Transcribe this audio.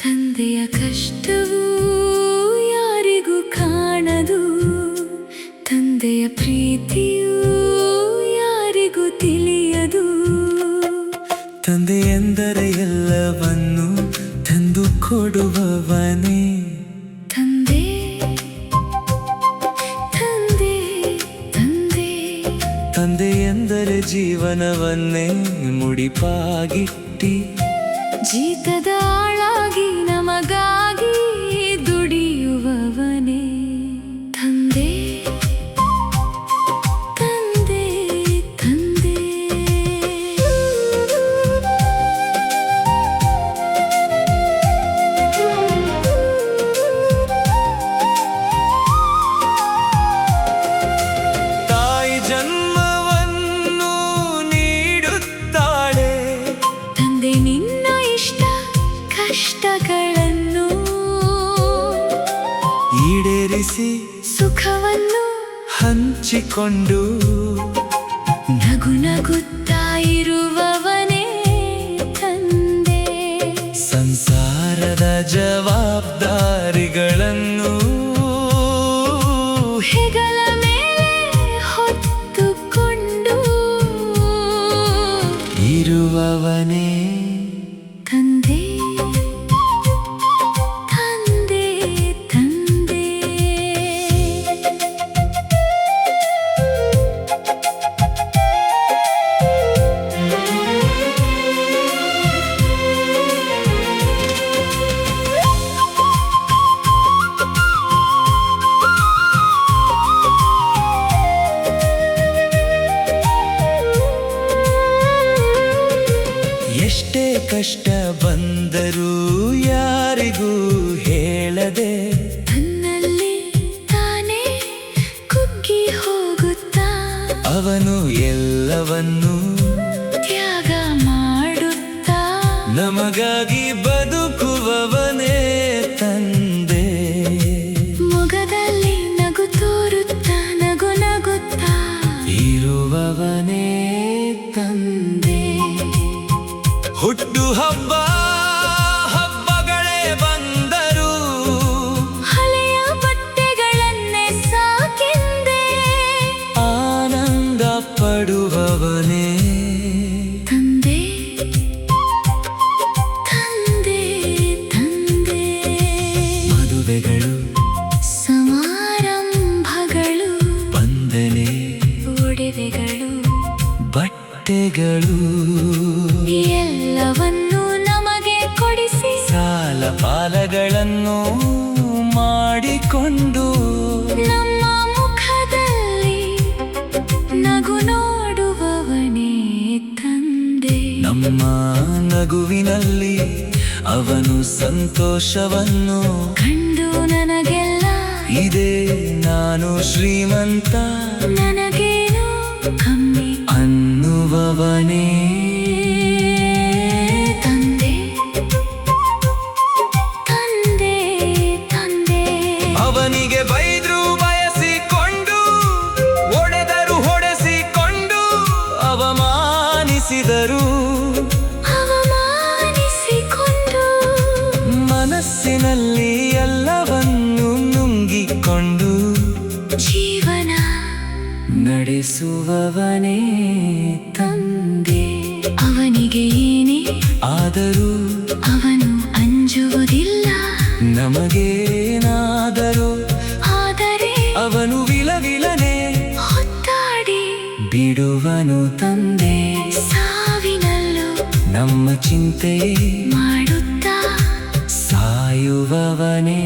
ತಂದೆಯ ಕಷ್ಟವು ಯಾರಿಗೂ ಕಾಣದು, ತಂದೆಯ ಪ್ರೀತಿಯು ಯಾರಿಗೂ ತಿಳಿಯದು. ತಂದೆ ಎಂದರೆ ಎಲ್ಲವನ್ನು ತಂದು ಕೊಡುವವನೇ. ತಂದೆ ತಂದೆ ತಂದೆ ತಂದೆ ಎಂದರೆ ಜೀವನವನ್ನೇ ಮುಡಿಪಾಗಿಟ್ಟಿ ಜೀತದ ಆಳಾಗಿ ನಮಗಾಗಿ ದುಡಿಯುವವನೇ. ತಂದೆ ತಂದೆ ತಂದೆ ತಾಯಿ ಜನ್ಮವನ್ನು ನೀಡುತ್ತಾಳೆ, ತಂದೆ ನಿನ್ನ ಇಷ್ಟ ಕಷ್ಟಗಳನ್ನು ಈಡೇರಿಸಿ ಸುಖವನ್ನು ಹಂಚಿಕೊಂಡು ನಗು ನಗುತ್ತಾ ಇರುವವನೇ ತಂದೆ. ಸಂಸಾರದ ಜವಾಬ್ದಾರಿಗಳನ್ನು ಹೆಗಲ ಮೇಲೆ ಹೊತ್ತುಕೊಂಡು ಇರುವವನೇ ತಂದೆ ತಂದೆ ತಂದೆ. ಎಷ್ಟೇ ಕಷ್ಟ ಬಂದರೂ ಯಾರಿಗೂ ಹೇಳದೆ ತನ್ನಲ್ಲಿ ತಾನೇ ಕುಗ್ಗಿ ಹೋಗುತ್ತಾ ಅವನು ಎಲ್ಲವನ್ನೂ ತ್ಯಾಗ ಮಾಡುತ್ತಾ ನಮಗಾಗಿ ಬದುಕುವವನೇ ತಂದೆ. ಮೊಗದಲ್ಲಿ ನಗು ತೋರುತ್ತಾ ನಗು ನಗುತ್ತಾ ಇರುವವನೇ ತಂದೆ. ಹುಟ್ಟು ಹಬ್ಬ ಹಬ್ಬಗಳೇ ಬಂದರು ಹಳೆಯ ಬಟ್ಟೆಗಳನ್ನೇ ಸಾಕೆಂದೇ ಆನಂದ ಪಡುವವನೇ ತಂದೆ ತಂದೆ ತಂದೆ. ಮದುವೆಗಳು ಸಮಾರಂಭಗಳು ಬಂದನೆ ಒಡವೆಗಳು ಬಟ್ಟೆಗಳು ಎಲ್ಲವನ್ನೂ ನಮಗೆ ಕೊಡಿಸಿ ಸಾಲ ಪಾಲಗಳನ್ನು ಮಾಡಿಕೊಂಡು ನಮ್ಮ ಮುಖದಲ್ಲಿ ನಗು ನೋಡುವವನೇ ತಂದೆ. ನಮ್ಮ ನಗುವಿನಲ್ಲಿ ಅವನು ಸಂತೋಷವನ್ನು ಕಂಡು ನನಗೆಲ್ಲ ಇದೆ ನಾನು ಶ್ರೀಮಂತ ನನಗೇನು ಕಮ್ಮಿ ಅನ್ನುವವನೇ ತಂದೆ ತಂದೆ ತಂದೆ. ಅವನಿಗೆ ಬೈದ್ರು ಬಯಸಿಕೊಂಡು ಒಡೆದರು ಹೊಡೆಸಿಕೊಂಡು ಅವಮಾನಿಸಿದರು ಅವಮಾನಿಸಿಕೊಂಡು ಮನಸ್ಸಿನಲ್ಲಿ ಎಲ್ಲವನ್ನು ನುಂಗಿಕೊಂಡು ಜೀವನ ನಡೆಸುವವನೇ ತಂದೆ. ಅವನಿಗೆ ಏನೇ ಆದರೂ ಅವನು ಅಂಜುವುದಿಲ್ಲ, ನಮಗೇನಾದರೂ ಆದರೆ ಅವನು ವಿಲವಿಲನೆ ಹೊತ್ತಾಡಿ ಬಿಡುವನು ತಂದೆ. ಸಾವಿನಲ್ಲೂ ನಮ್ಮ ಚಿಂತೆ ಮಾಡುತ್ತಾ ಸಾಯುವವನೇ